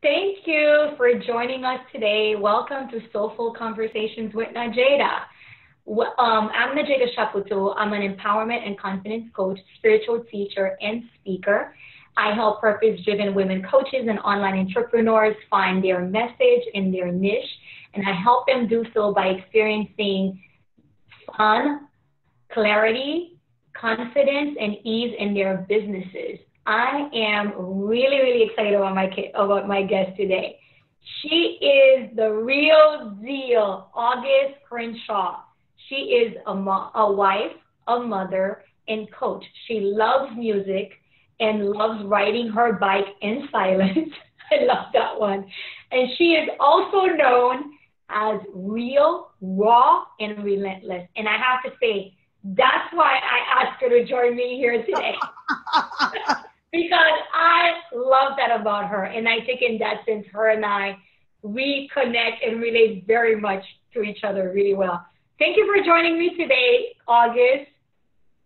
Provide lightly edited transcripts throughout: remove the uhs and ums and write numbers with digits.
Thank you for joining us today. Welcome to Soulful Conversations with Nadjejda. I'm Nadjejda Chapoteau. I'm an empowerment and confidence coach, spiritual teacher, and speaker. I help purpose-driven women coaches and online entrepreneurs find their message and their niche, and I help them do so by experiencing fun, clarity, confidence, and ease in their businesses. I am really, really excited about my guest today. She is the real deal, Auguste Crenshaw. She is a wife, a mother, and coach. She loves music and loves riding her bike in silence. I love that one. And she is also known as real, raw, and relentless. And I have to say, that's why I asked her to join me here today. Because I love that about her. And I think in that sense, her and I reconnect and relate very much to each other really well. Thank you for joining me today, Auguste.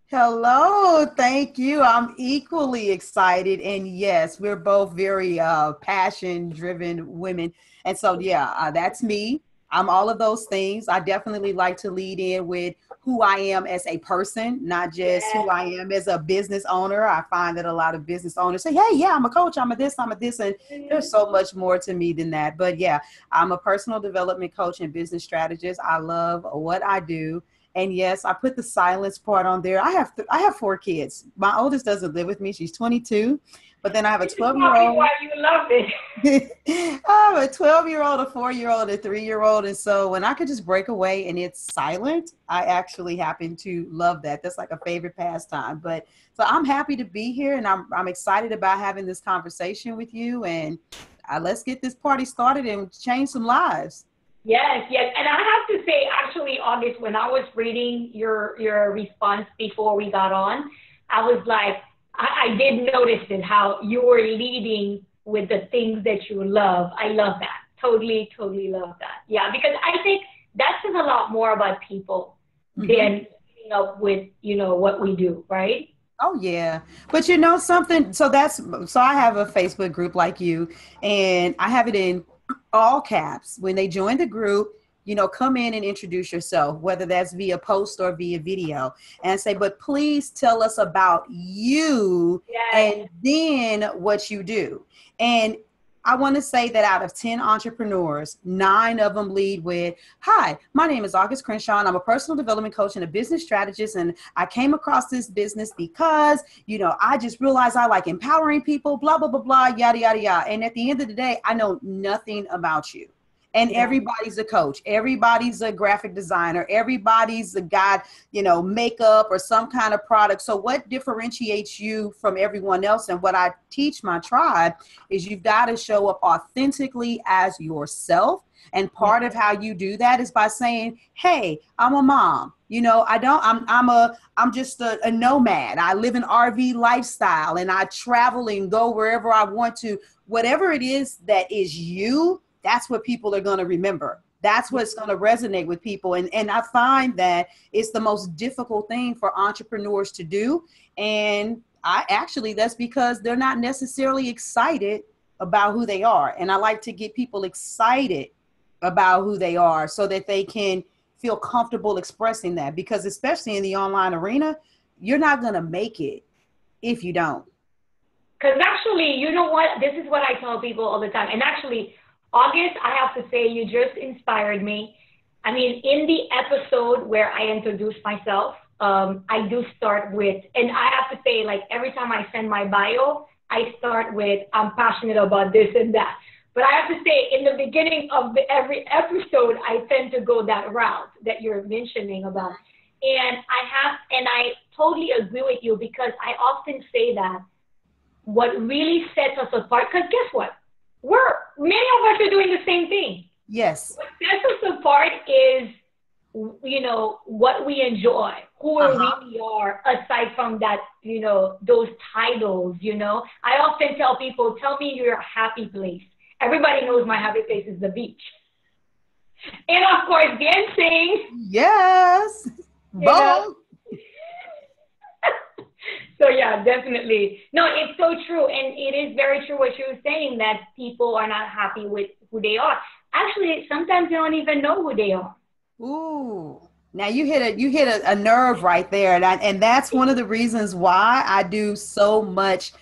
Hello, thank you. I'm equally excited. And yes, we're both very passion-driven women. And so, that's me. I'm all of those things. I definitely like to lead in with who I am as a person, not just who I am as a business owner. I find that a lot of business owners say, hey, yeah, I'm a coach, I'm a this. And there's so much more to me than that. But yeah, I'm a personal development coach and business strategist. I love what I do. And yes, I put the silence part on there. I have 4 kids. My oldest doesn't live with me. She's 22. But then I have a 12-year-old. Why you love it. I have a 12-year-old, a 4-year-old, a 3-year-old. And so when I could just break away and it's silent, I actually happen to love that. That's like a favorite pastime. But so I'm happy to be here, and I'm excited about having this conversation with you. And let's get this party started and change some lives. Yes. And I have to say, actually, August, when I was reading your response before we got on, I was like, I did notice it, how you were leading with the things that you love. I love that. Totally love that. Yeah, because I think that says a lot more about people than keeping up with, what we do, right? Oh yeah. But something, so I have a Facebook group like you, and I have it in all caps. When they join the group, come in and introduce yourself, whether that's via post or via video, and say, but please tell us about you. Yes. And then what you do. And I want to say that out of 10 entrepreneurs, 9 of them lead with, hi, my name is Auguste Crenshaw, and I'm a personal development coach and a business strategist. And I came across this business because, I just realized I like empowering people, blah, blah, blah, blah, yada, yada, yada. And at the end of the day, I know nothing about you. And everybody's a coach. Everybody's a graphic designer. Everybody's a guy, makeup or some kind of product. So what differentiates you from everyone else? And what I teach my tribe is you've got to show up authentically as yourself. And part of how you do that is by saying, hey, I'm a mom. I'm just a nomad. I live an RV lifestyle, and I travel and go wherever I want to. Whatever it is that is you, that's what people are going to remember. That's what's going to resonate with people. And I find that it's the most difficult thing for entrepreneurs to do. And that's because they're not necessarily excited about who they are. And I like to get people excited about who they are so that they can feel comfortable expressing that. Because especially in the online arena, you're not going to make it if you don't. Because actually, you know what? This is what I tell people all the time. And actually, August, I have to say, you just inspired me. I mean, in the episode where I introduced myself, I do start with, and I have to say, like, every time I send my bio, I start with, I'm passionate about this and that. But I have to say, in the beginning of every episode, I tend to go that route that you're mentioning about. And I totally agree with you, because I often say that what really sets us apart, because guess what? Many of us are doing the same thing. Yes. What sets us apart is, what we enjoy, who we really are, aside from that, those titles, I often tell people, tell me your happy place. Everybody knows my happy place is the beach. And of course, dancing. Yes. Both. So yeah, definitely. No, it's so true. And it is very true what she was saying, that people are not happy with who they are. Actually, sometimes they don't even know who they are. Ooh. Now you hit a nerve right there. And that's one of the reasons why I do so much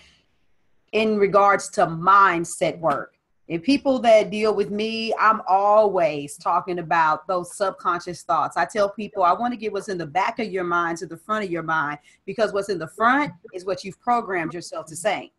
in regards to mindset work. And people that deal with me, I'm always talking about those subconscious thoughts. I tell people I want to get what's in the back of your mind to the front of your mind, because what's in the front is what you've programmed yourself to say.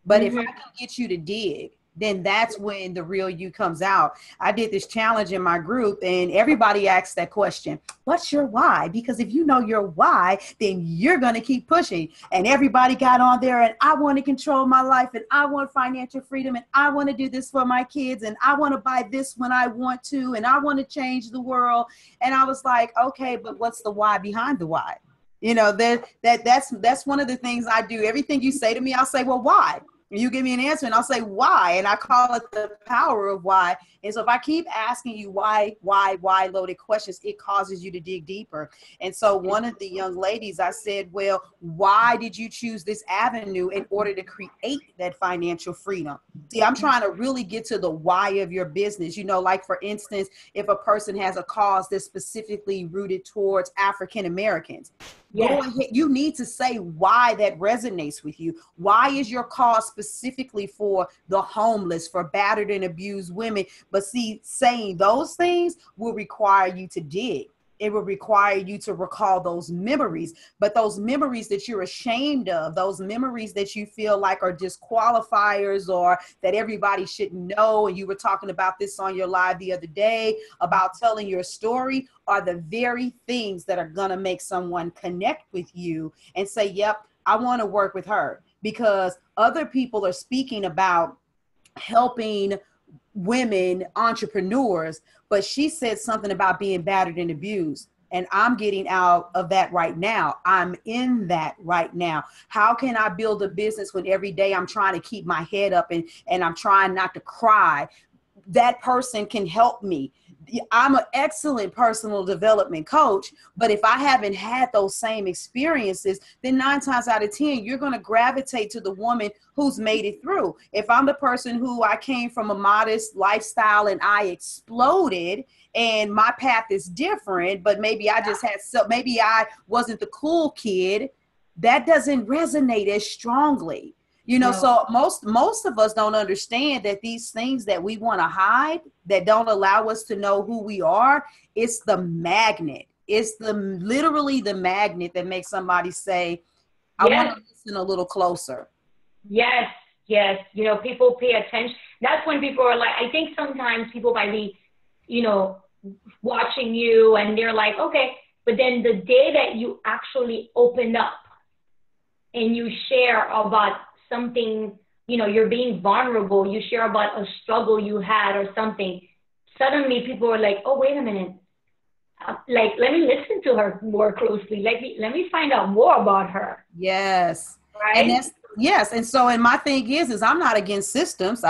But if I Mm-hmm. can get you to dig, then that's when the real you comes out. I did this challenge in my group and everybody asked that question, what's your why? Because if you know your why, then you're going to keep pushing. And everybody got on there and I want to control my life and I want financial freedom and I want to do this for my kids and I want to buy this when I want to and I want to change the world. And I was like, okay, but what's the why behind the why? You know, that's one of the things I do. Everything you say to me, I'll say, well, why? And you give me an answer and I'll say why. And I call it the power of why. And so if I keep asking you why loaded questions, it causes you to dig deeper. And so one of the young ladies, I said, well, why did you choose this avenue in order to create that financial freedom? See, I'm trying to really get to the why of your business. You know, like for instance, if a person has a cause that's specifically rooted towards African Americans, go Yes. ahead. You need to say why that resonates with you. Why is your cause specifically for the homeless, for battered and abused women? But see, saying those things will require you to dig. It will require you to recall those memories, but those memories that you're ashamed of, those memories that you feel like are disqualifiers or that everybody should know. And you were talking about this on your live the other day about telling your story, are the very things that are going to make someone connect with you and say, yep, I want to work with her, because other people are speaking about helping women entrepreneurs, but she said something about being battered and abused. And I'm getting out of that right now. I'm in that right now. How can I build a business when every day I'm trying to keep my head up and I'm trying not to cry? That person can help me. I'm an excellent personal development coach, but if I haven't had those same experiences, then 9 times out of 10, you're going to gravitate to the woman who's made it through. If I'm the person who I came from a modest lifestyle and I exploded and my path is different, but maybe I just had, so maybe I wasn't the cool kid, that doesn't resonate as strongly. You know, No. so most of us don't understand that these things that we want to hide, that don't allow us to know who we are, it's the magnet. It's the literally the magnet that makes somebody say, I want Yes. to listen a little closer. Yes. Yes. You know, people pay attention. That's when people are like, I think sometimes people might be, you know, watching you and they're like, okay, but then the day that you actually open up and you share about something, you know, you're being vulnerable, you share about a struggle you had or something, suddenly people are like, oh, wait a minute. Like, let me listen to her more closely. Let me find out more about her. Yes. And Right? that's, yes. And so, and my thing is I'm not against systems.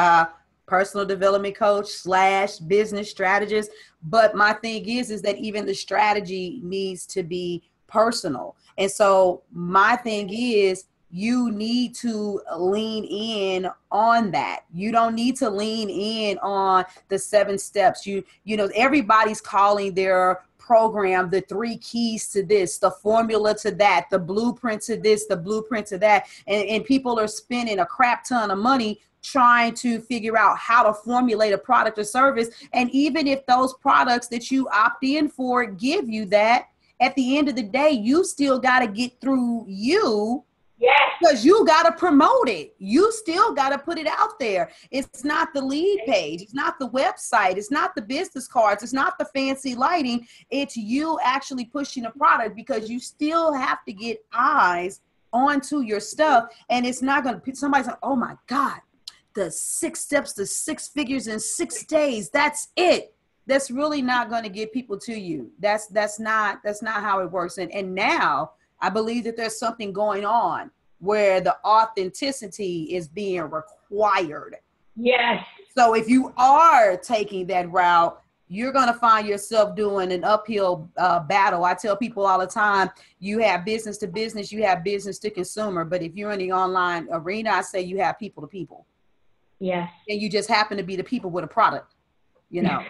Personal development coach / business strategist. But my thing is that even the strategy needs to be personal. And so my thing is, you need to lean in on that. You don't need to lean in on the 7 steps. You know, everybody's calling their program the 3 keys to this, the formula to that, the blueprint to this, the blueprint to that. And people are spending a crap ton of money trying to figure out how to formulate a product or service. And even if those products that you opt in for give you that, at the end of the day, you still got to get through you, Yes. because you got to promote it. You still got to put it out there. It's not the lead page. It's not the website. It's not the business cards. It's not the fancy lighting. It's you actually pushing a product, because you still have to get eyes onto your stuff. And it's not going to, somebody's like, oh my God, the 6 steps to 6 figures in 6 days. That's it. That's really not going to get people to you. That's not how it works. And now I believe that there's something going on where the authenticity is being required. Yes. So if you are taking that route, you're going to find yourself doing an uphill battle. I tell people all the time, you have business to business, you have business to consumer. But if you're in the online arena, I say you have people to people. Yes. And you just happen to be the people with a product, you know.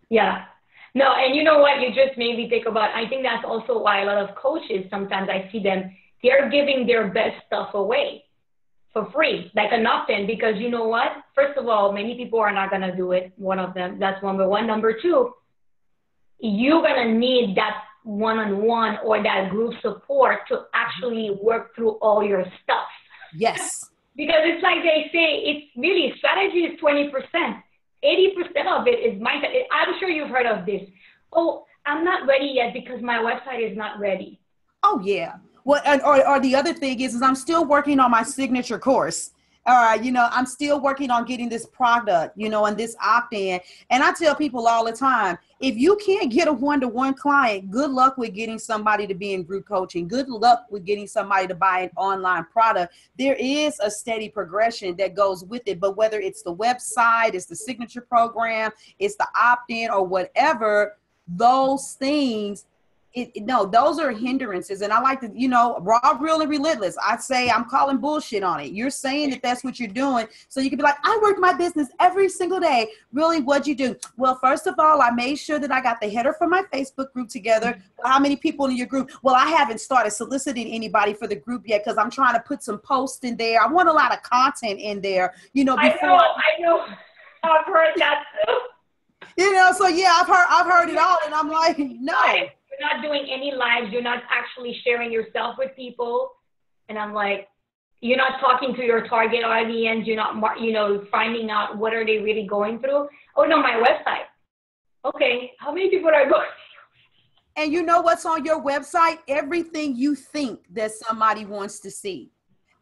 Yeah. No, and you know what? You just made me think about, I think that's also why a lot of coaches, sometimes I see them, they're giving their best stuff away for free, like an opt-in, because you know what? First of all, many people are not going to do it. One of them, that's number one. Number two, you're going to need that one-on-one or that group support to actually work through all your stuff. Yes. Because it's like they say, it's really, strategy is 20%. 80% of it is mindset. I'm sure you've heard of this. Oh, I'm not ready yet because my website is not ready. Oh, yeah. Well, or the other thing is I'm still working on my signature course. You know, I'm still working on getting this product, you know, and this opt-in. And I tell people all the time, if you can't get a one-to-one client, good luck with getting somebody to be in group coaching. Good luck with getting somebody to buy an online product. There is a steady progression that goes with it. But whether it's the website, it's the signature program, it's the opt-in or whatever, those things, no, those are hindrances. And I like to, you know, raw, real, and relentless. I say I'm calling bullshit on it. You're saying that that's what you're doing. So you can be like, I work my business every single day. Really, what'd you do? Well, first of all, I made sure that I got the header for my Facebook group together. How many people in your group? Well, I haven't started soliciting anybody for the group yet because I'm trying to put some posts in there. I want a lot of content in there, you know. I know. I've heard that too. You know, so yeah, I've heard it all. And I'm like, no. You're not doing any lives. You're not actually sharing yourself with people. And I'm like, you're not talking to your target audience. You're not, you know, finding out what are they really going through. Oh, no, my website. Okay, how many people are going? And you know what's on your website? Everything you think that somebody wants to see.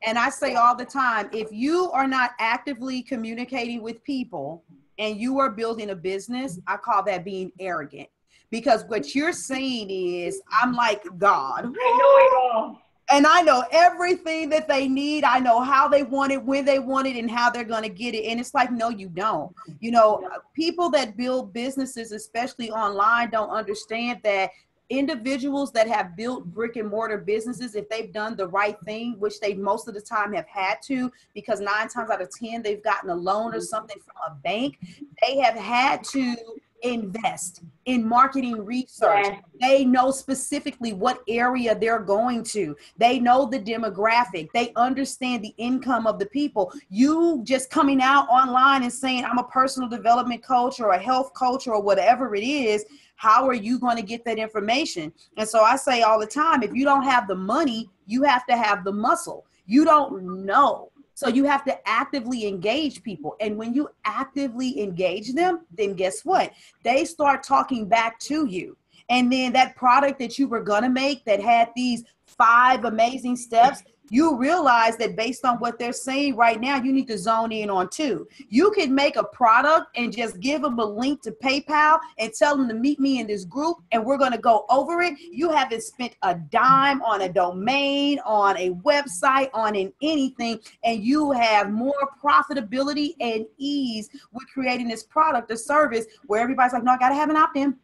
And I say all the time, if you are not actively communicating with people and you are building a business, I call that being arrogant. Because what you're saying is, I'm like God. I know it all. And I know everything that they need. I know how they want it, when they want it, and how they're going to get it. And it's like, no, you don't. You know, people that build businesses, especially online, don't understand that individuals that have built brick and mortar businesses, if they've done the right thing, which they most of the time have had to, because 9 times out of 10, they've gotten a loan or something from a bank, they have had to invest in marketing research. Yes. They know specifically what area they're going to. They know the demographic. They understand the income of the people. You just coming out online and saying, I'm a personal development coach or a health coach or whatever it is, how are you going to get that information? And so I say all the time, if you don't have the money, you have to have the muscle. You don't know. So you have to actively engage people. And when you actively engage them, then guess what? They start talking back to you. And then that product that you were going to make that had these 5 amazing steps, you realize that based on what they're saying right now, you need to zone in on 2. You could make a product and just give them a link to PayPal and tell them to meet me in this group and we're going to go over it. You haven't spent a dime on a domain, on a website, on anything, and you have more profitability and ease with creating this product or service where everybody's like, no, I got to have an opt-in.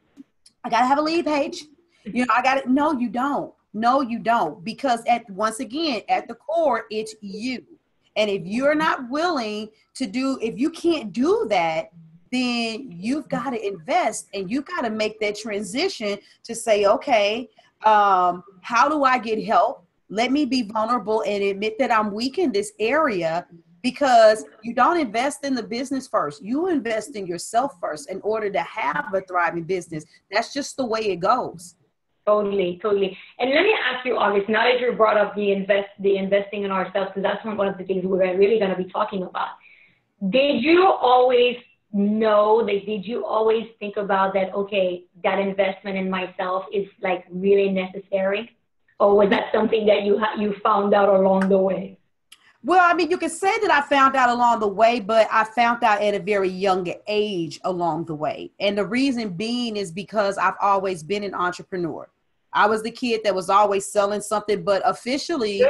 I got to have a lead page. You know, I got it. No, you don't. No, you don't. Because once again, at the core, it's you. And if you're not willing to if you can't do that, then you've got to invest and you've got to make that transition to say, okay, how do I get help? Let me be vulnerable and admit that I'm weak in this area, because you don't invest in the business first. You invest in yourself first in order to have a thriving business. That's just the way it goes. Totally. And let me ask you, August, now that you brought up the investing in ourselves, because that's one of the things we're really going to be talking about. Did you always know, did you always think about that, okay, that investment in myself is like really necessary? Or was that something that you found out along the way? Well, I mean, you can say that I found out along the way, but I found out at a very young age along the way. And the reason being is because I've always been an entrepreneur. I was the kid that was always selling something, but officially,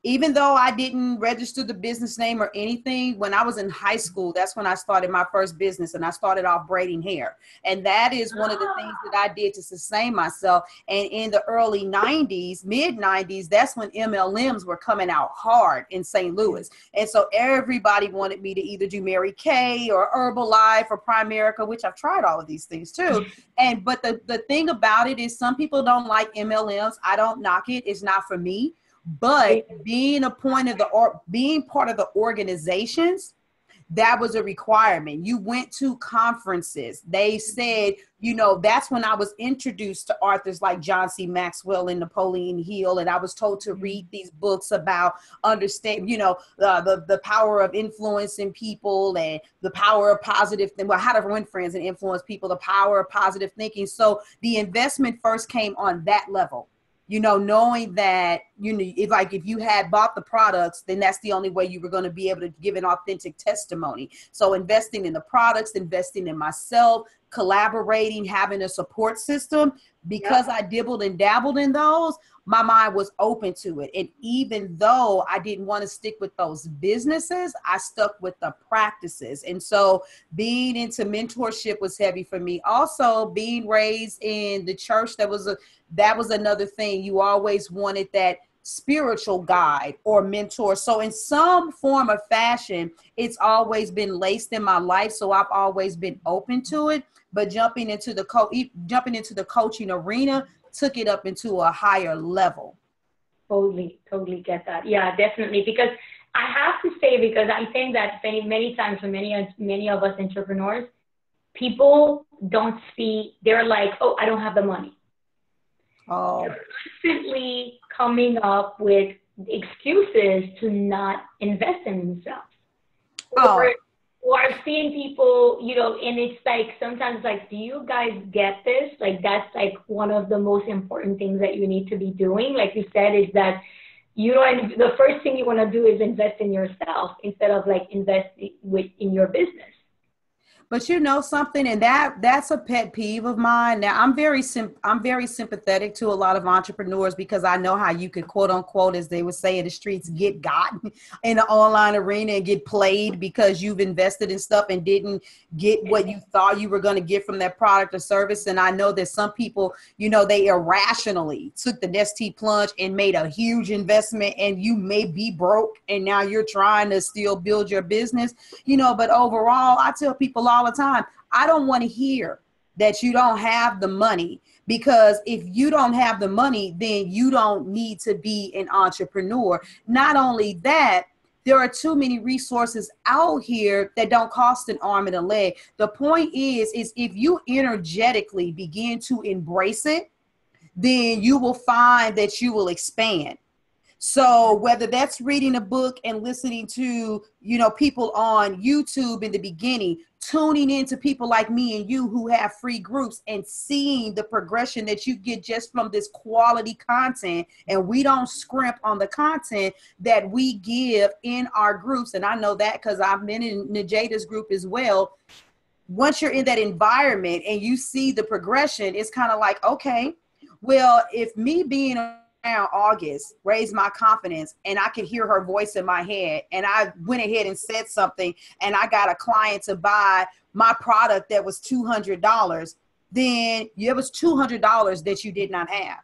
even though I didn't register the business name or anything, when I was in high school, that's when I started my first business, and I started off braiding hair. And that is one of the things that I did to sustain myself. And in the early 90s, mid 90s, that's when MLMs were coming out hard in St. Louis. And so everybody wanted me to either do Mary Kay or Herbalife or Primerica, which I've tried all of these things too. But the thing about it is some people don't like MLMs. I don't knock it. It's not for me. But being part of the organizations, that was a requirement. You went to conferences. They said, that's when I was introduced to authors like John C. Maxwell and Napoleon Hill. And I was told to read these books about understand, the power of influencing people and the power of positive, how to win friends and influence people, the power of positive thinking. So the investment first came on that level. Knowing that, if you had bought the products, then that's the only way you were going to be able to give an authentic testimony. So investing in the products, investing in myself, collaborating, having a support system, because I dibbled and dabbled in those, my mind was open to it. And even though I didn't want to stick with those businesses, I stuck with the practices. And so being into mentorship was heavy for me. Also, being raised in the church, that was another thing. You always wanted that spiritual guide or mentor. So in some form or fashion, it's always been laced in my life. So I've always been open to it. But jumping into the coaching arena took it up into a higher level. Totally get that. Yeah, definitely. Because I have to say, because I think that many times for many of us entrepreneurs, people don't see, they're like, oh, I don't have the money. Oh. They're constantly coming up with excuses to not invest in themselves. Or I've seen people, and it's like, sometimes like, do you guys get this? Like, that's like one of the most important things that you need to be doing. Like you said, is that the first thing you want to do is invest in yourself instead of like investing in your business. But something, and that's a pet peeve of mine. Now, I'm very sympathetic to a lot of entrepreneurs, because I know how you could, quote unquote, as they would say in the streets, get gotten in the online arena and get played because you've invested in stuff and didn't get what you thought you were going to get from that product or service. And I know that some people, they irrationally took the Nestea plunge and made a huge investment, and you may be broke and now you're trying to still build your business, but overall, I tell people all the time, I don't want to hear that you don't have the money, because if you don't have the money, then you don't need to be an entrepreneur. Not only that, there are too many resources out here that don't cost an arm and a leg. The point is if you energetically begin to embrace it, then you will find that you will expand. So whether that's reading a book and listening to, people on YouTube in the beginning, tuning into people like me and you who have free groups and seeing the progression that you get just from this quality content. And we don't scrimp on the content that we give in our groups. And I know that because I've been in Nadjejda's group as well. Once you're in that environment and you see the progression, it's kind of like, okay, well, if me being around August raised my confidence and I could hear her voice in my head, and I went ahead and said something and I got a client to buy my product that was $200, then it was $200 that you did not have.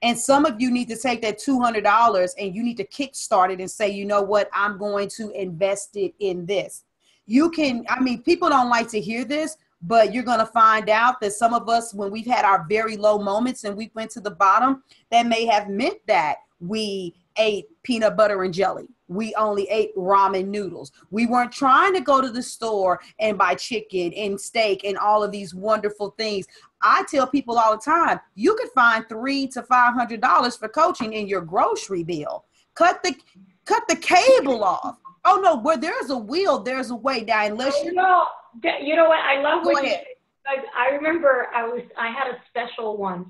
And some of you need to take that $200 and you need to kickstart it and say, you know what, I'm going to invest it in this. People don't like to hear this, but you're going to find out that some of us, when we've had our very low moments and we went to the bottom, that may have meant that we ate peanut butter and jelly. We only ate ramen noodles. We weren't trying to go to the store and buy chicken and steak and all of these wonderful things. I tell people all the time, you could find $300 to $500 for coaching in your grocery bill. Cut the cable off. Oh no, where there's a will, there's a way down. Unless you know what? I love what you said. I remember I had a special once,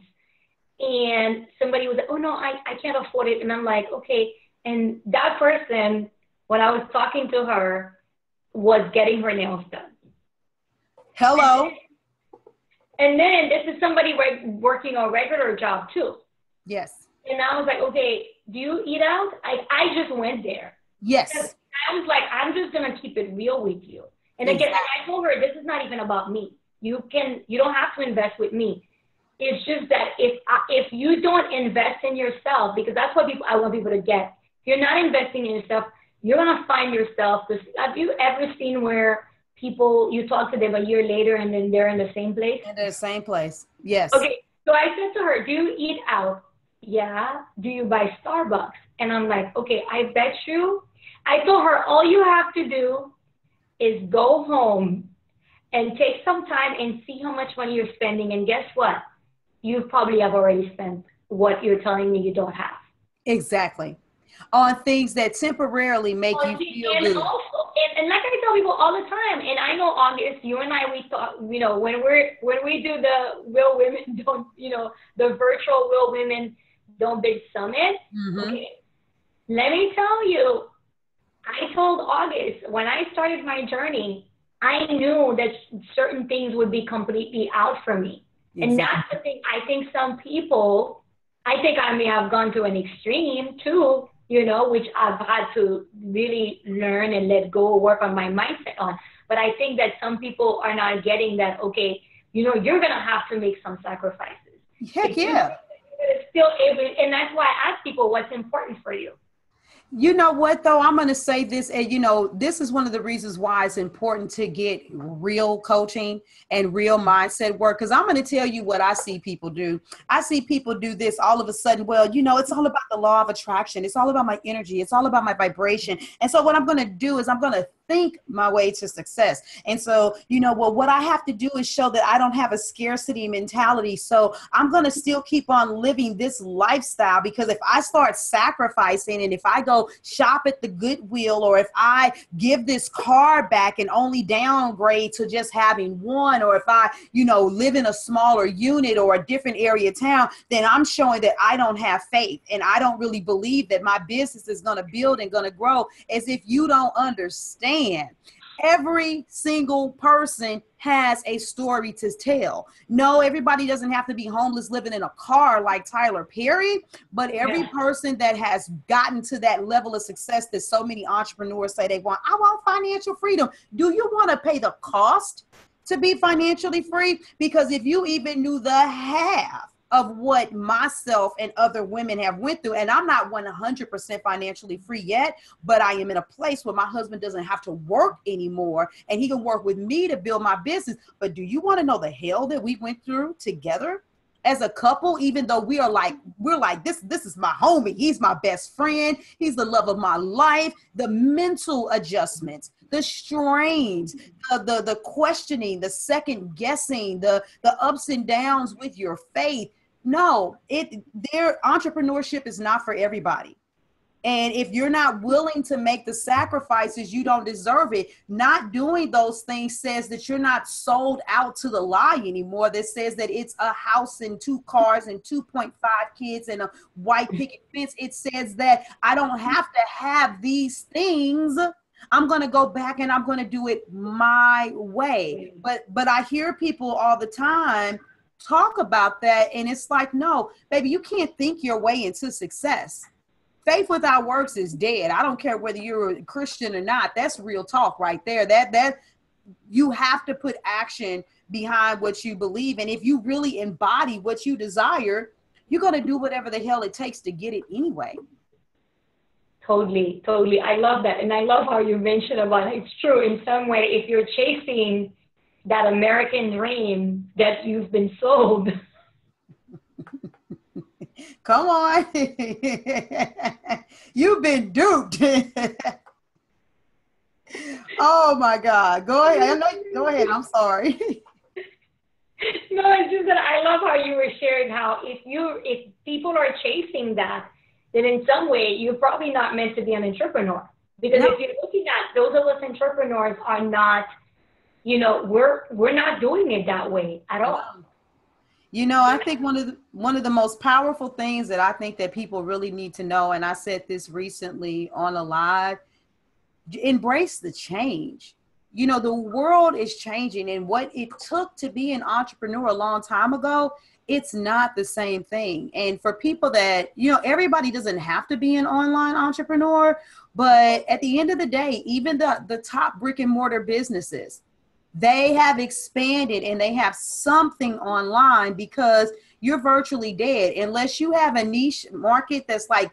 and somebody was like, oh no, I can't afford it. And I'm like, okay. And that person, when I was talking to her, was getting her nails done. Hello. And then this is somebody working a regular job too. Yes. And I was like, okay, do you eat out? I just went there. Yes. I was like, I'm just going to keep it real with you. And again, Exactly. I told her, this is not even about me. You don't have to invest with me. It's just that if you don't invest in yourself, because that's what I want people to get. If you're not investing in yourself, you're going to find yourself. Have you ever seen where people, you talk to them a year later and then they're in the same place? In the same place. Yes. Okay. So I said to her, do you eat out? Yeah. Do you buy Starbucks? And I'm like, okay, I bet you. I told her, all you have to do is go home and take some time and see how much money you're spending. And guess what? You probably have already spent what you're telling me you don't have. Exactly. On things that temporarily make you feel and good. Also, and like I tell people all the time, and I know, August, you and I, we talk, you know, when we do the Real Women Don't, you know, the virtual Real Women Don't Big Summit. Mm-hmm. Okay, let me tell you, I told August when I started my journey, I knew that certain things would be completely out for me. Exactly. And that's the thing. I think some people, I think I may have gone to an extreme too, you know, which I've had to really learn and let go, work on my mindset on. But I think that some people are not getting that, okay, you know, you're going to have to make some sacrifices. Heck yeah. Still able, and that's why I ask people what's important for you. You know what, though? I'm going to say this, and you know, this is one of the reasons why it's important to get real coaching and real mindset work. Because I'm going to tell you what I see people do. I see people do this all of a sudden. Well, you know, it's all about the law of attraction. It's all about my energy. It's all about my vibration. And so what I'm going to do is I'm going to think my way to success. And so, you know, well, what I have to do is show that I don't have a scarcity mentality. So I'm going to still keep on living this lifestyle, because if I start sacrificing and if I go shop at the Goodwill, or if I give this car back and only downgrade to just having one, or if I, you know, live in a smaller unit or a different area of town, then I'm showing that I don't have faith and I don't really believe that my business is going to build and going to grow. As if you don't understand, every single person has a story to tell. No, everybody doesn't have to be homeless living in a car like Tyler Perry, but every person that has gotten to that level of success that so many entrepreneurs say they want, I want financial freedom. Do you want to pay the cost to be financially free? Because if you even knew the half of what myself and other women have went through, and I'm not 100% financially free yet, but I am in a place where my husband doesn't have to work anymore and he can work with me to build my business. But do you want to know the hell that we went through together as a couple? Even though we're like this is my homie, he's my best friend, he's the love of my life. The mental adjustments, the strains, the questioning, the second guessing, the ups and downs with your faith. No, their entrepreneurship is not for everybody. And if you're not willing to make the sacrifices, you don't deserve it. Not doing those things says that you're not sold out to the lie anymore. That says that it's a house and 2 cars and 2.5 kids and a white picket fence. It says that I don't have to have these things. I'm going to go back and I'm going to do it my way. But I hear people all the time talk about that. And it's like, no, baby, you can't think your way into success. Faith without works is dead. I don't care whether you're a Christian or not. That's real talk right there. That you have to put action behind what you believe. And if you really embody what you desire, you're going to do whatever the hell it takes to get it anyway. Totally. I love that. And I love how you mentioned about it. It's true. In some way, if you're chasing that American dream that you've been sold. Come on. You've been duped. Oh my God. Go ahead. Go ahead. I'm sorry. No, it's just that I love how you were sharing how if people are chasing that, then in some way you're probably not meant to be an entrepreneur. Because if you're looking at those of us entrepreneurs are not, you know, we're not doing it that way at all. You know, I think one of the most powerful things that I think that people really need to know, and I said this recently on a live, embrace the change. You know, the world is changing, and what it took to be an entrepreneur a long time ago it's not the same thing. And for people that, you know, everybody doesn't have to be an online entrepreneur, but at the end of the day, even the top brick and mortar businesses, they have expanded and they have something online because you're virtually dead unless you have a niche market that's like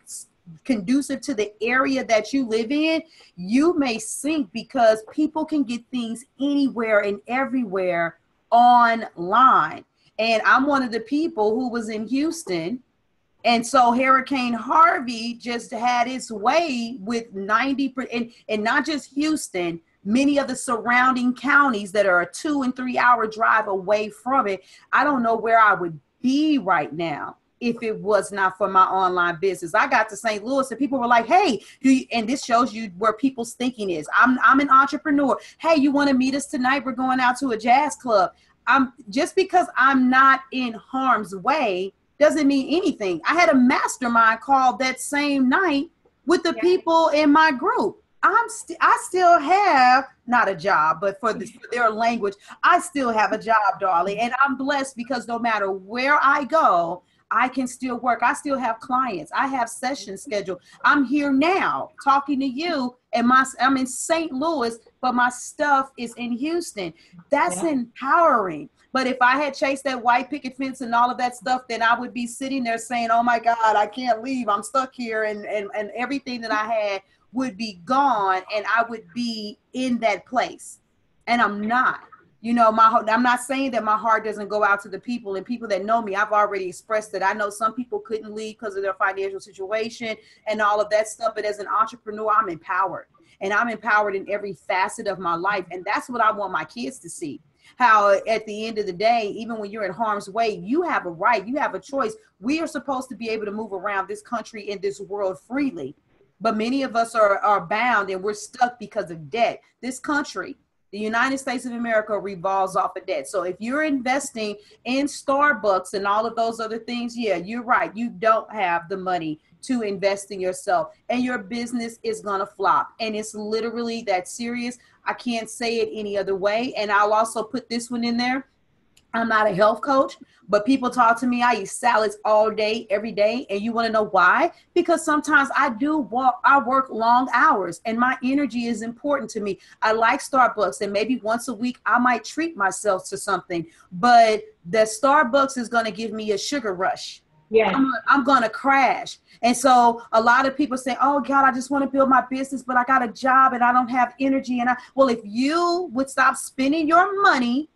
conducive to the area that you live in. You may sink because people can get things anywhere and everywhere online. And I'm one of the people who was in Houston. And so Hurricane Harvey just had its way with 90%, and not just Houston, many of the surrounding counties that are a 2 and 3 hour drive away from it. I don't know where I would be right now if it was not for my online business. I got to St. Louis and people were like, hey, and this shows you where people's thinking is. I'm an entrepreneur. Hey, you want to meet us tonight? We're going out to a jazz club. Just because I'm not in harm's way doesn't mean anything. I had a mastermind call that same night with the people in my group. I still have not a job, but for their language, I still have a job, darling. And I'm blessed because no matter where I go, I can still work. I still have clients. I have sessions scheduled. I'm here now talking to you, and I'm in St. Louis, but my stuff is in Houston. That's empowering. But if I had chased that white picket fence and all of that stuff, then I would be sitting there saying, oh my God, I can't leave. I'm stuck here. And everything that I had would be gone, and I would be in that place. And I'm not. You know, I'm not saying that my heart doesn't go out to the people, and people that know me, I've already expressed that I know some people couldn't leave because of their financial situation and all of that stuff. But as an entrepreneur, I'm empowered, and I'm empowered in every facet of my life. And that's what I want my kids to see. How at the end of the day, even when you're in harm's way, you have a right, you have a choice. We are supposed to be able to move around this country and this world freely. But many of us are bound and we're stuck because of debt. This country, the United States of America, revolves off of debt. So if you're investing in Starbucks and all of those other things, yeah, you're right. You don't have the money to invest in yourself, and your business is going to flop. And it's literally that serious. I can't say it any other way. And I'll also put this one in there. I'm not a health coach, but people talk to me. I eat salads all day, every day. And you want to know why? Because sometimes I work long hours and my energy is important to me. I like Starbucks, and maybe once a week I might treat myself to something, but the Starbucks is going to give me a sugar rush. Yeah, I'm going to crash. And so a lot of people say, oh God, I just want to build my business, but I got a job and I don't have energy. Well, if you would stop spending your money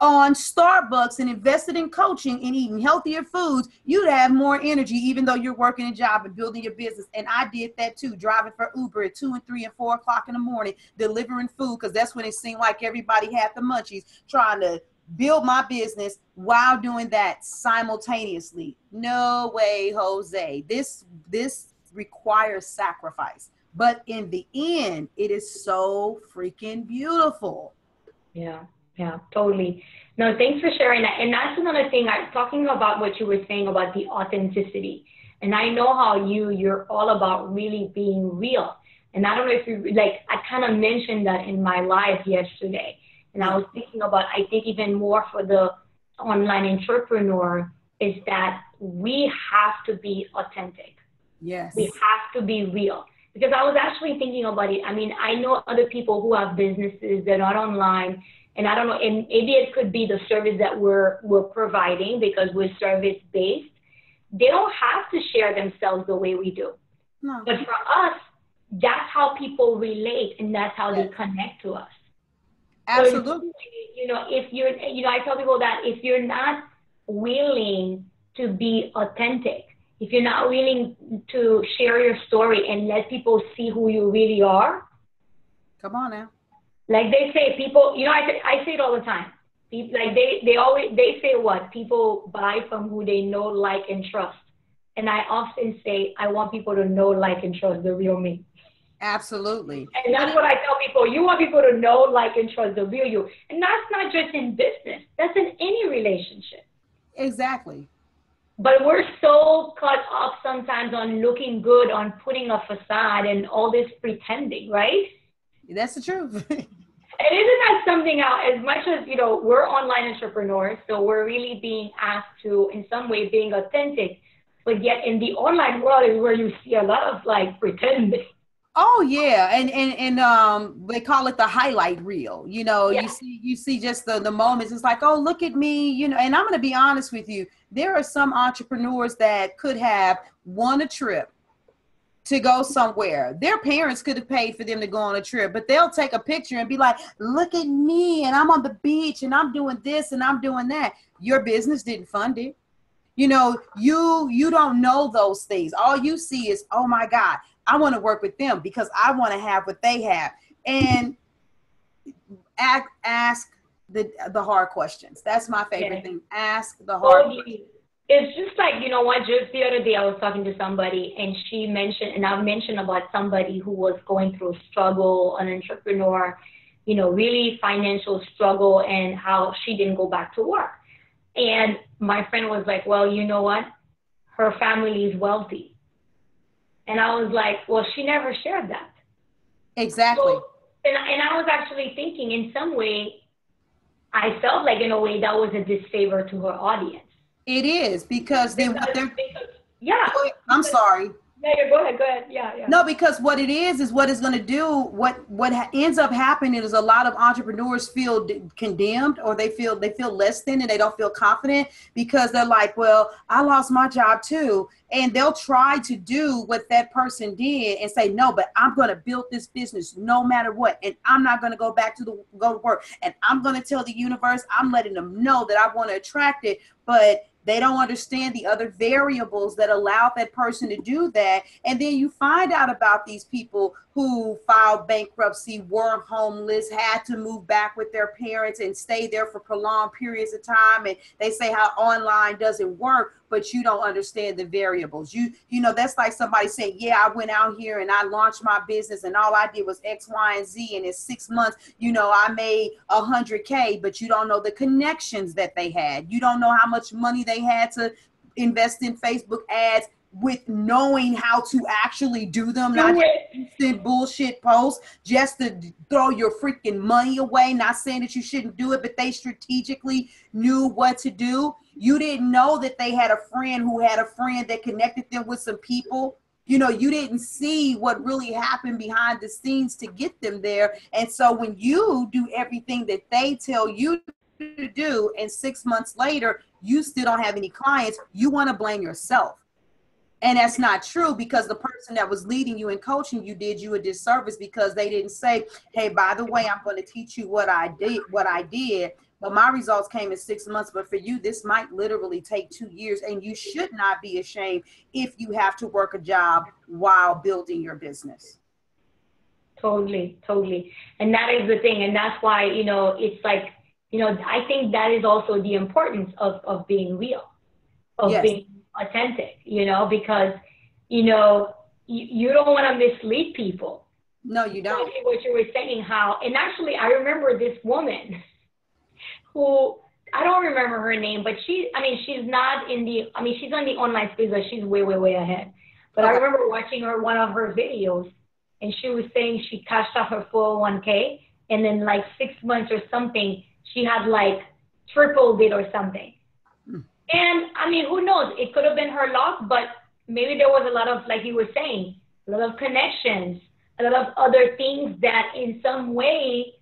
on Starbucks and invested in coaching and eating healthier foods, you'd have more energy, even though you're working a job and building your business. And I did that too, driving for Uber at 2 and 3 and 4 o'clock in the morning, delivering food, because that's when it seemed like everybody had the munchies, trying to build my business while doing that simultaneously. No way, Jose. This requires sacrifice. But in the end, it is so freaking beautiful. Yeah, totally. No, thanks for sharing that. And that's another thing, talking about what you were saying about the authenticity. And I know how you're all about really being real. And I don't know if you, like, I kind of mentioned that in my live yesterday. And I was thinking about, I think even more for the online entrepreneur, is that we have to be authentic. Yes. We have to be real. Because I was actually thinking about it. I mean, I know other people who have businesses that are online, and I don't know, and maybe it could be the service that we're providing because we're service-based. They don't have to share themselves the way we do. No. But for us, that's how people relate, and that's how they connect to us. Absolutely. So, if you're, I tell people that if you're not willing to be authentic, if you're not willing to share your story and let people see who you really are. Come on now. Like they say, people, I say it all the time. People, like they say what? People buy from who they know, like, and trust. And I often say, I want people to know, like, and trust the real me. Absolutely. And that's what I tell people. You want people to know, like, and trust the real you. And that's not just in business. That's in any relationship. Exactly. But we're so caught up sometimes on looking good, on putting a facade and all this pretending, right? That's the truth. And isn't that something out. As much as, we're online entrepreneurs, so we're really being asked to, in some way, being authentic. But yet in the online world is where you see a lot of like pretending. Oh yeah, and they call it the highlight reel. Yeah. You see just the moments. It's like, oh, look at me, and I'm going to be honest with you. There are some entrepreneurs that could have won a trip to go somewhere. Their parents could have paid for them to go on a trip, but they'll take a picture and be like, look at me, and I'm on the beach and I'm doing this and I'm doing that. Your business didn't fund it. You don't know those things. All you see is, oh my God, I want to work with them because I want to have what they have. And ask the hard questions. That's my favorite thing. Ask the hard questions. It's just like, what, just the other day I was talking to somebody and she mentioned, and I've mentioned about somebody who was going through a struggle, an entrepreneur, really financial struggle, and how she didn't go back to work. And my friend was like, well, you know what? Her family is wealthy. And I was like, well, she never shared that. Exactly. So, and I was actually thinking in some way, I felt like in a way that was a disfavor to her audience. It is because then what they're, yeah. I'm sorry. Yeah, go ahead. Yeah. No, because what it is what it's going to do. What ends up happening is a lot of entrepreneurs feel condemned, or they feel less than, and they don't feel confident because they're like, well, I lost my job too. And they'll try to do what that person did and say, no, but I'm going to build this business no matter what. And I'm not going to go to work. And I'm going to tell the universe, I'm letting them know that I want to attract it. But they don't understand the other variables that allow that person to do that. And then you find out about these people who filed bankruptcy, were homeless, had to move back with their parents and stay there for prolonged periods of time. And they say how online doesn't work, but you don't understand the variables. That's like somebody saying, yeah, I went out here and I launched my business and all I did was X, Y, and Z. And in 6 months, I made 100K, but you don't know the connections that they had. You don't know how much money they had to invest in Facebook ads with knowing how to actually do them, not just send bullshit posts just to throw your freaking money away. Not saying that you shouldn't do it, but they strategically knew what to do. You didn't know that they had a friend who had a friend that connected them with some people. You didn't see what really happened behind the scenes to get them there. And so when you do everything that they tell you to do, and 6 months later, you still don't have any clients, you want to blame yourself. And that's not true, because the person that was leading you and coaching you did you a disservice because they didn't say, hey, by the way, I'm going to teach you what I did. But my results came in 6 months. But for you, this might literally take 2 years. And you should not be ashamed if you have to work a job while building your business. Totally. And that is the thing. And that's why, it's like, I think that is also the importance of being real, of being authentic, because, you don't want to mislead people. No, you don't. Exactly what you were saying, and actually I remember this woman who, I don't remember her name, but she's on the online space, but she's way, way, way ahead. But okay. I remember watching one of her videos, and she was saying she cashed out her 401k, and then like 6 months or something, she had like tripled it or something. And who knows? It could have been her luck, but maybe there was a lot of, like you were saying, a lot of connections, a lot of other things that in some way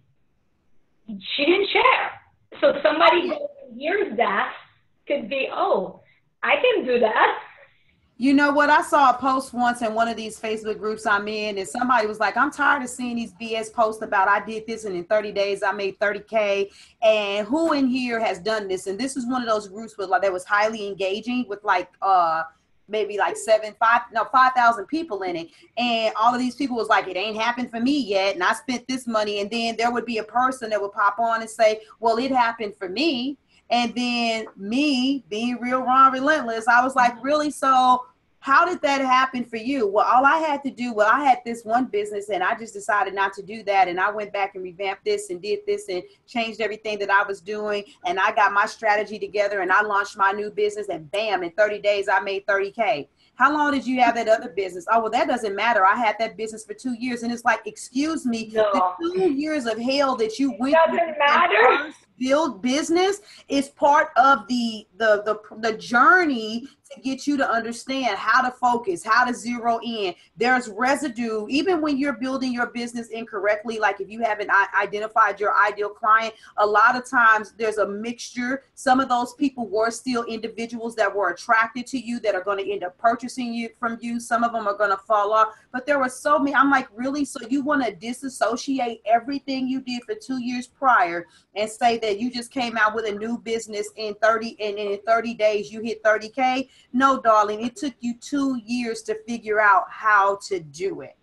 she didn't share. So somebody who hears that could be, oh, I can do that. You know what? I saw a post once in one of these Facebook groups I'm in, and somebody was like, I'm tired of seeing these BS posts about I did this and in 30 days I made 30K. And who in here has done this? And this is one of those groups that was highly engaging with maybe like 5,000 people in it. And all of these people was like, it ain't happened for me yet. And I spent this money. And then there would be a person that would pop on and say, well, it happened for me. And then me being real, raw, relentless, I was like, really? So how did that happen for you? Well, all I had to do, I had this one business and I just decided not to do that. And I went back and revamped this and did this and changed everything that I was doing. And I got my strategy together and I launched my new business, and bam, in 30 days, I made 30K. How long did you have that other business? Oh, well, that doesn't matter. I had that business for 2 years. And it's like, excuse me, the No, 2 years of hell that you it went through doesn't in matter. first build business is part of the journey to get you to understand how to focus, how to zero in. There's residue, even when you're building your business incorrectly. Like if you haven't identified your ideal client, a lot of times there's a mixture. Some of those people were still individuals that were attracted to you that are going to end up purchasing you from you. Some of them are going to fall off, but there were so many. I'm like, really? So you want to disassociate everything you did for 2 years prior and say that you just came out with a new business in 30 and in 30 days you hit 30K? No, darling, it took you 2 years to figure out how to do it.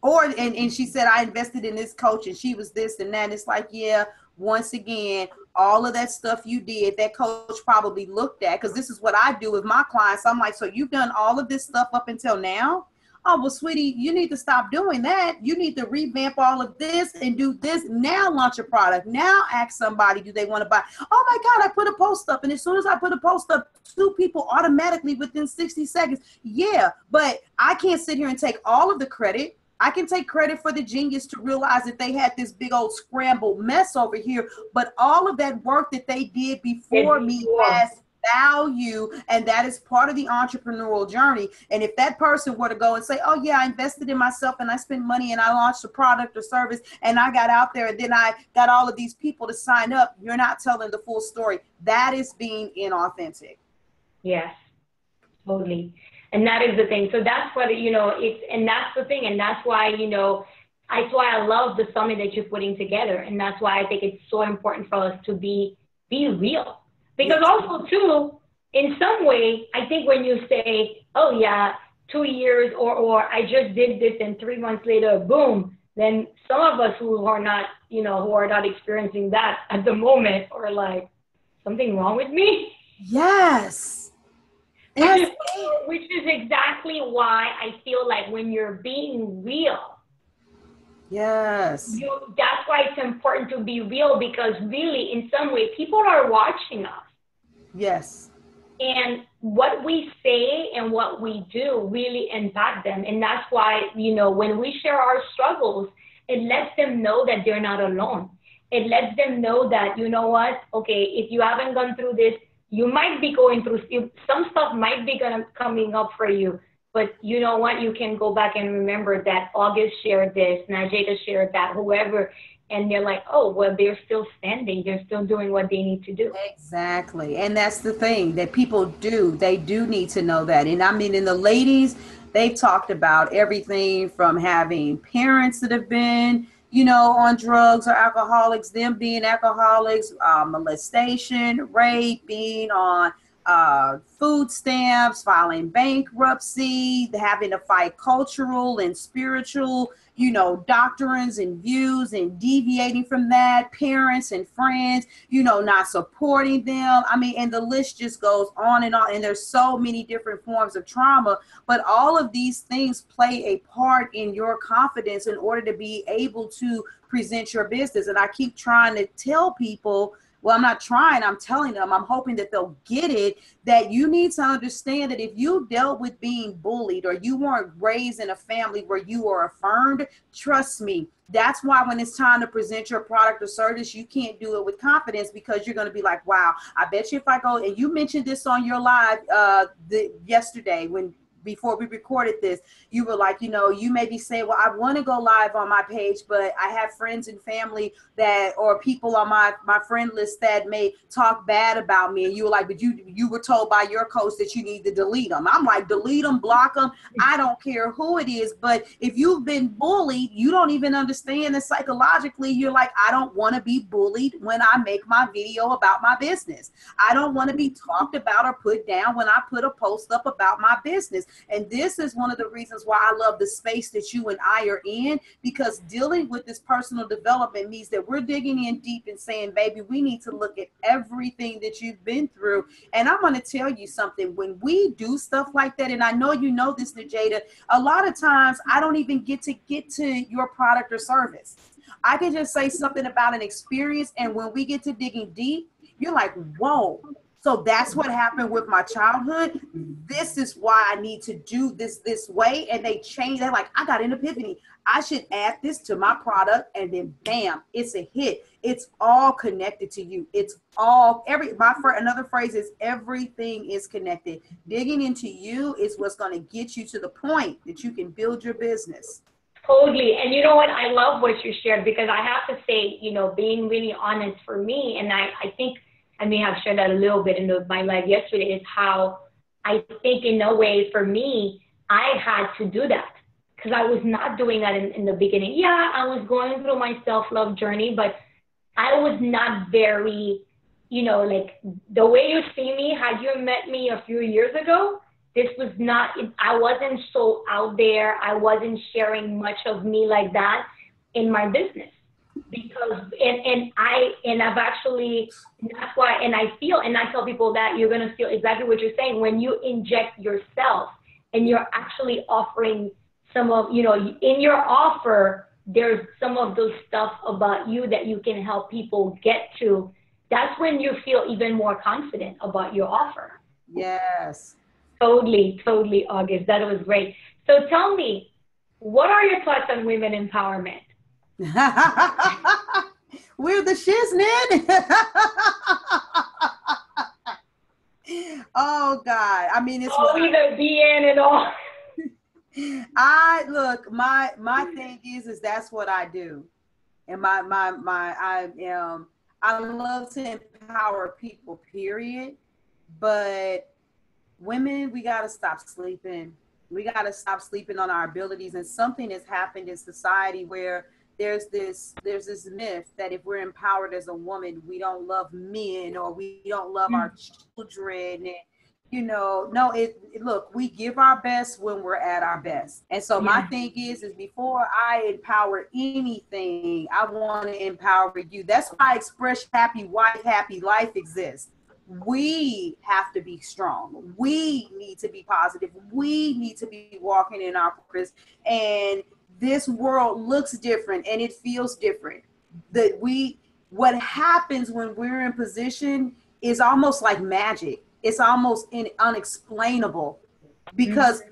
Or and she said, I invested in this coach and she was this and that. It's like, yeah, once again, all of that stuff you did, that coach probably looked at, because this is what I do with my clients. I'm like, so you've done all of this stuff up until now? Oh, well, sweetie, you need to stop doing that. You need to revamp all of this and do this. Now launch a product. Now ask somebody, do they want to buy? Oh my God, I put a post up. And as soon as I put a post up, 2 people automatically within 60 seconds. Yeah, but I can't sit here and take all of the credit. I can take credit for the genius to realize that they had this big old scrambled mess over here, but all of that work that they did before me has value, and that is part of the entrepreneurial journey. And if that person were to go and say, oh yeah, I invested in myself and I spent money and I launched a product or service and I got out there and then I got all of these people to sign up, you're not telling the full story. That is being inauthentic. Yes, totally. And that is the thing. So that's what, and that's the thing. And that's why, that's why I love the summit that you're putting together. And that's why I think it's so important for us to be real. Because also, too, in some way, I think when you say, oh, yeah, 2 years or I just did this and 3 months later, boom, then some of us who are not, who are not experiencing that at the moment are like, something wrong with me? Yes. Which is exactly why I feel like when you're being real, yes, that's why it's important to be real, because really, in some way, people are watching us. Yes. And what we say and what we do really impact them. And that's why, when we share our struggles, it lets them know that they're not alone. It lets them know that, you know what, okay, if you haven't gone through this, you might be going through, some stuff might be coming up for you, but you know what? You can go back and remember that August shared this, Nadjejda shared that, whoever, and they're like, oh, well, they're still standing. They're still doing what they need to do. Exactly. And that's the thing that people do. They do need to know that. And I mean, in the ladies, they've talked about everything from having parents that have been on drugs or alcoholics, them being alcoholics, molestation, rape, being on food stamps, filing bankruptcy, having to fight cultural and spiritual, doctrines and views and deviating from that, parents and friends, not supporting them. I mean, and the list just goes on. And there's so many different forms of trauma, but all of these things play a part in your confidence in order to be able to present your business. And I keep trying to tell people, well, I'm not trying, I'm telling them, I'm hoping that they'll get it, that you need to understand that if you dealt with being bullied or you weren't raised in a family where you were affirmed, trust me, that's why when it's time to present your product or service, you can't do it with confidence, because you're going to be like, wow, I bet you if I go, and you mentioned this on your live yesterday before we recorded this, you were like, you may be saying, well, I want to go live on my page, but I have friends and family or people on my friend list that may talk bad about me. And you were like, but you were told by your coach that you need to delete them. I'm like, delete them, block them. I don't care who it is. But if you've been bullied, you don't even understand that psychologically, you're like, I don't want to be bullied when I make my video about my business. I don't want to be talked about or put down when I put a post up about my business. And this is one of the reasons why I love the space that you and I are in, because dealing with this personal development means that we're digging in deep and saying, baby, we need to look at everything that you've been through. And I'm going to tell you something, when we do stuff like that, and I know you know this, Nadjejda, a lot of times I don't even get to your product or service. I can just say something about an experience, and when we get to digging deep, you're like, whoa. So that's what happened with my childhood. This is why I need to do this way. And they change. They're like, I got an epiphany. I should add this to my product, and then bam, it's a hit. It's all connected to you. It's all another phrase is everything is connected. Digging into you is what's going to get you to the point that you can build your business. Totally. And you know what? I love what you shared, because I have to say, being really honest for me, and I think I may have shared that a little bit in my life yesterday, is how I think in a way for me, I had to do that because I was not doing that in the beginning. Yeah, I was going through my self-love journey, but I was not very, like the way you see me, had you met me a few years ago, this was not, I wasn't so out there. I wasn't sharing much of me like that in my business. Because I've actually, that's why, and I tell people that you're going to feel exactly what you're saying when you inject yourself and you're actually offering some of, in your offer, there's some of those stuff about you that you can help people get to. That's when you feel even more confident about your offer. Yes. Totally, August. That was great. So tell me, what are your thoughts on women empowerment? We're the shiznit. Oh God. I mean, it's we the DN and all. My thing is that's what I do. And I love to empower people, period. But women, we gotta stop sleeping. We gotta stop sleeping on our abilities. And something has happened in society where there's this myth that if we're empowered as a woman, we don't love men or we don't love our children. And, look, we give our best when we're at our best. And so my thing is before I empower anything, I want to empower you. That's why Express Happy Wife, Happy Life exists. We have to be strong. We need to be positive. We need to be walking in our purpose. And this world looks different and it feels different. What happens when we're in position is almost like magic. It's almost unexplainable because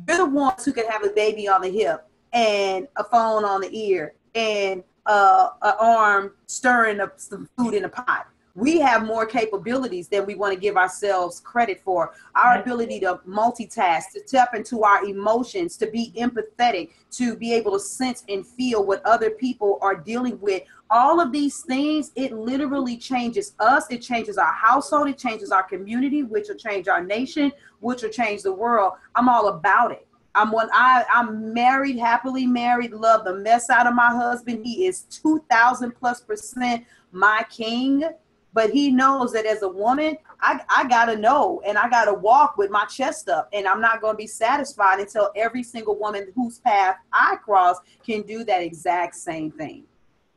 you're the ones who can have a baby on the hip and a phone on the ear and an arm stirring up some food in a pot. We have more capabilities than we want to give ourselves credit for. Our ability to multitask, to tap into our emotions, to be empathetic, to be able to sense and feel what other people are dealing with. All of these things, it literally changes us. It changes our household. It changes our community, which will change our nation, which will change the world. I'm all about it. I'm married, happily married, love the mess out of my husband. He is 2,000+% my king. But he knows that as a woman, I got to know and I got to walk with my chest up, and I'm not going to be satisfied until every single woman whose path I cross can do that exact same thing.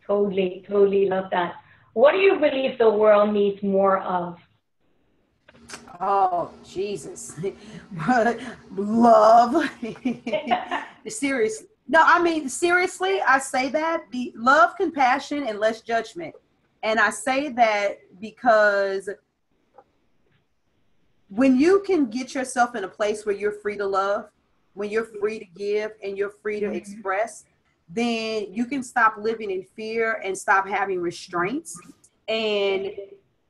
Totally love that. What do you believe the world needs more of? Oh, Jesus. Love. Seriously. No, I mean, seriously, I say that. Love, compassion, and less judgment. And I say that because when you can get yourself in a place where you're free to love, when you're free to give and you're free to express, then you can stop living in fear and stop having restraints. And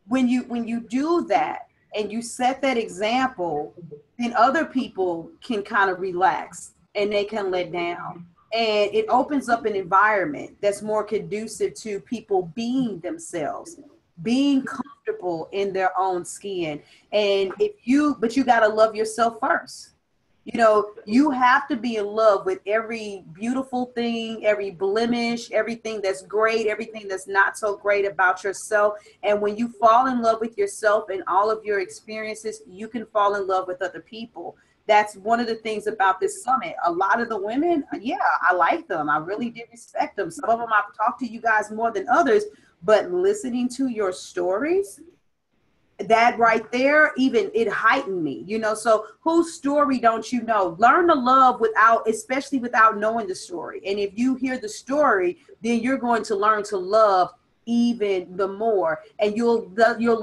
when you do that and you set that example, then other people can kind of relax and they can let down. And it opens up an environment that's more conducive to people being themselves, being comfortable in their own skin. And but you got to love yourself first. You have to be in love with every beautiful thing, every blemish, everything that's great, everything that's not so great about yourself. And when you fall in love with yourself and all of your experiences, you can fall in love with other people. That's one of the things about this summit. A lot of the women, I like them. I really did respect them. Some of them I've talked to you guys more than others, but listening to your stories, that right there, even it heightened me, so whose story don't you know? Learn to love especially without knowing the story. And if you hear the story, then you're going to learn to love even the more, and you'll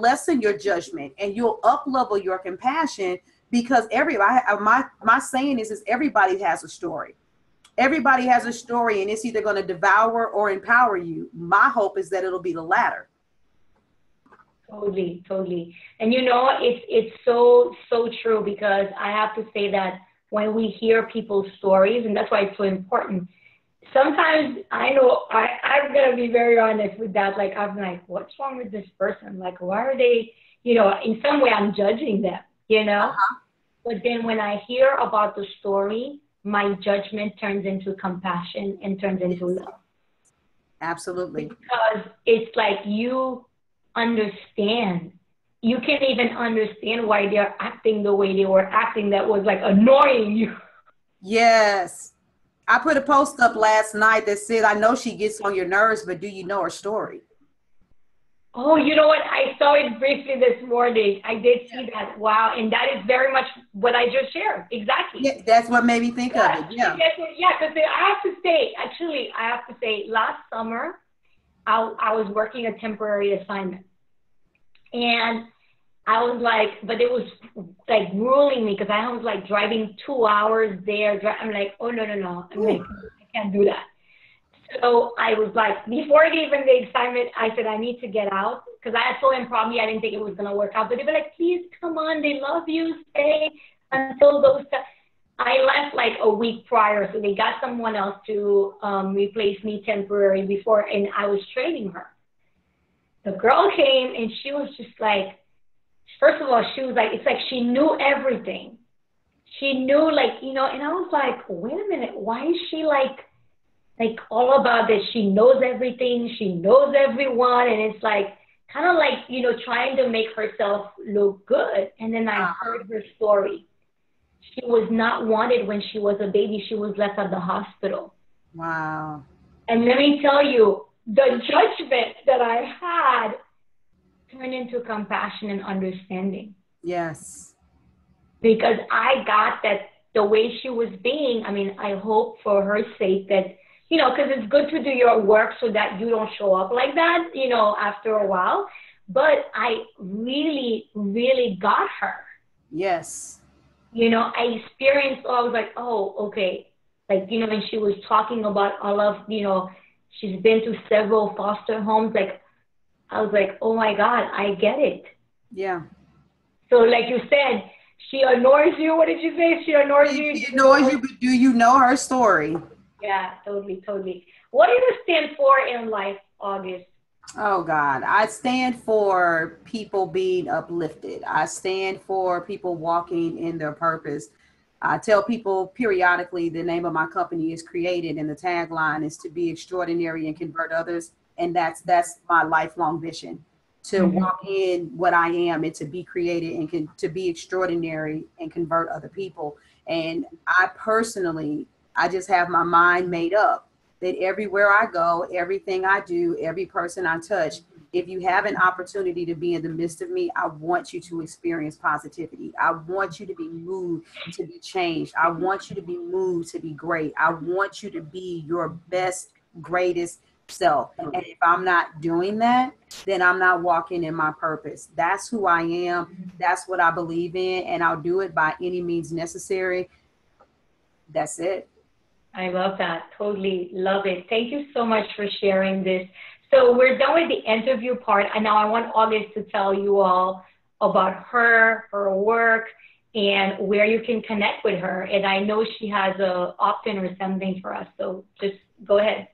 lessen your judgment, and you'll up level your compassion, because my saying is everybody has a story. Everybody has a story, and it's either going to devour or empower you. My hope is that it'll be the latter. Totally, totally. And you know, it's so true, because I have to say that when we hear people's stories, and that's why it's so important. Sometimes I know I'm gonna be very honest with that. Like, I'm like, what's wrong with this person? Like, why are they? You know, in some way I'm judging them. You know, but then when I hear about the story, my judgment turns into compassion and turns into love. Absolutely. Because it's like you understand. You can't even understand why they're acting the way they were acting, that was like annoying you. Yes. I put a post up last night that said, I know she gets on your nerves, but do you know her story? Oh, you know what? I saw it briefly this morning. I did see that. Wow. And that is very much what I just shared. Exactly. Yeah, that's what made me think of it. Yeah. Yeah, because I have to say, last summer, I was working a temporary assignment. And I was like, but it was like grueling me, because I was like driving 2 hours there. I'm like, oh, no. I'm like, I can't do that. So I was like, before even the assignment, I said, I need to get out, because I told him probably I didn't think it was going to work out. But they were like, please come on. They love you. Stay until those. I left like a week prior. So they got someone else to replace me temporarily before. And I was training her. The girl came and she was just like, first of all, she was like, it's like she knew everything. She knew, like, you know, and I was like, wait a minute, why is she like all about this? She knows everything. She knows everyone. And it's like, kind of like, you know, trying to make herself look good. And then I heard her story. She was not wanted when she was a baby. She was left at the hospital. Wow. And let me tell you, the judgment that I had turned into compassion and understanding. Yes. Because I got that the way she was being, I mean, I hope for her sake that, you know, because it's good to do your work so that you don't show up like that, you know, after a while. But I really, really got her. Yes. You know, I experienced, I was like, oh, okay. Like, you know, when she was talking about all of, you know, she's been to several foster homes. Like, I was like, oh my God, I get it. Yeah. So like you said, she annoys you. What did you say? She annoys you. She annoys you, but do you know her story? Yeah, totally, totally. What do you stand for in life, August? Oh God, I stand for people being uplifted. I stand for people walking in their purpose. I tell people periodically the name of my company is Created, and the tagline is to be extraordinary and convert others. And that's my lifelong vision, to walk in what I am and to be created and to be extraordinary and convert other people. And I personally, I just have my mind made up that everywhere I go, everything I do, every person I touch, if you have an opportunity to be in the midst of me, I want you to experience positivity. I want you to be moved to be changed. I want you to be moved to be great. I want you to be your best, greatest self. And if I'm not doing that, then I'm not walking in my purpose. That's who I am. That's what I believe in. And I'll do it by any means necessary. That's it. I love that. Totally love it. Thank you so much for sharing this. So we're done with the interview part, and now I want August to tell you all about her work, and where you can connect with her. And I know she has a opt-in or something for us, so just go ahead.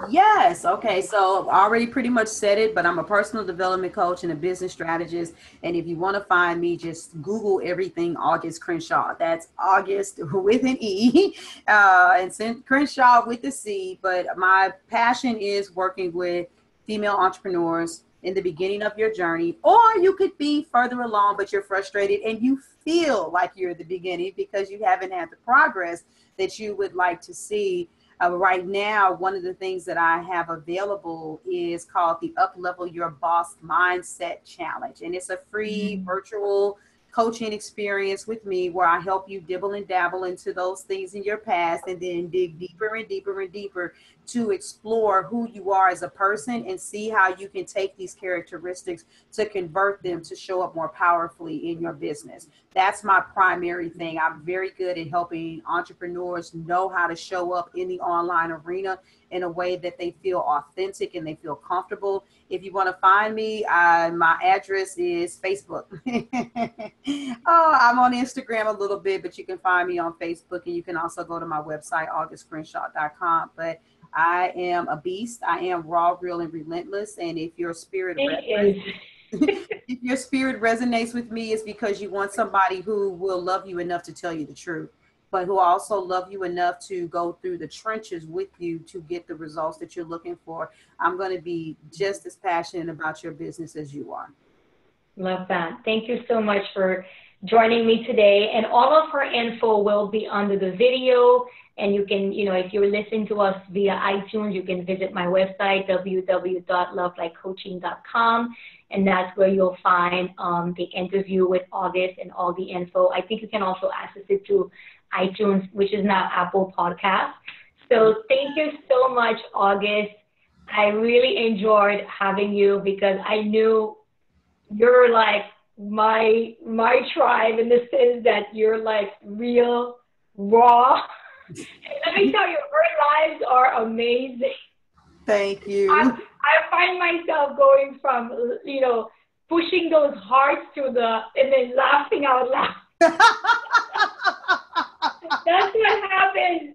Yes. Okay. So I already pretty much said it, but I'm a personal development coach and a business strategist. And if you want to find me, just Google everything Auguste Crenshaw. That's August with an E, and Crenshaw with the C. But my passion is working with female entrepreneurs in the beginning of your journey, or you could be further along, but you're frustrated and you feel like you're at the beginning because you haven't had the progress that you would like to see. Right now, one of the things that I have available is called the Up Level Your Boss Mindset Challenge. And it's a free virtual coaching experience with me where I help you dibble and dabble into those things in your past and then dig deeper and deeper and deeper to explore who you are as a person and see how you can take these characteristics to convert them to show up more powerfully in your business. That's my primary thing. I'm very good at helping entrepreneurs know how to show up in the online arena in a way that they feel authentic and they feel comfortable. If you want to find me, my address is Facebook. I'm on Instagram a little bit, but you can find me on Facebook, and you can also go to my website, augustecrenshaw.com. But I am a beast. I am raw, real, and relentless. And if your spirit if your spirit resonates with me, it's because you want somebody who will love you enough to tell you the truth, but who also love you enough to go through the trenches with you to get the results that you're looking for. I'm going to be just as passionate about your business as you are. Love that. Thank you so much for joining me today. And all of her info will be under the video. And you can, if you're listening to us via iTunes, you can visit my website, www.lovelikecoaching.com. And that's where you'll find the interview with August and all the info. I think you can also access it to iTunes, which is now Apple Podcast. So thank you so much, August. I really enjoyed having you because I knew you're like my tribe in the sense that you're like real, raw. And let me tell you, our lives are amazing. Thank you. I find myself going from, pushing those hearts and then laughing out loud. That's what happens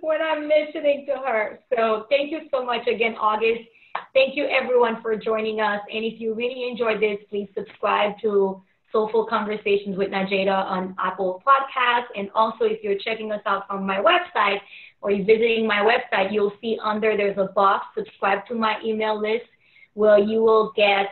when I'm listening to her. So thank you so much again, August. Thank you, everyone, for joining us. And if you really enjoyed this, please subscribe to Soulful Conversations with Nadjejda on Apple Podcasts. And also, if you're checking us out from my website or you're visiting my website, you'll see there's a box, subscribe to my email list, where you will get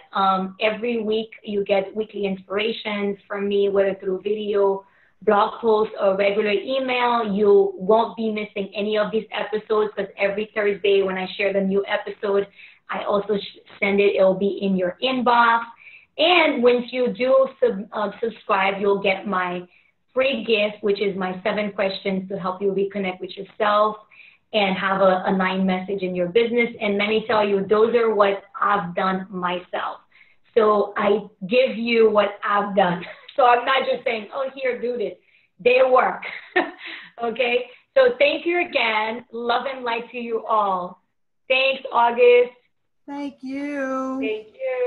every week, you get weekly inspirations from me, whether through video, blog posts, or regular email. You won't be missing any of these episodes because every Thursday when I share the new episode, I also send it. It'll be in your inbox. And once you do subscribe, you'll get my free gift, which is my 7 questions to help you reconnect with yourself and have a 9 message in your business. And let me tell you, those are what I've done myself. So I give you what I've done. So I'm not just saying, oh, here, do this. They work. Okay? So thank you again. Love and light to you all. Thanks, August. Thank you. Thank you.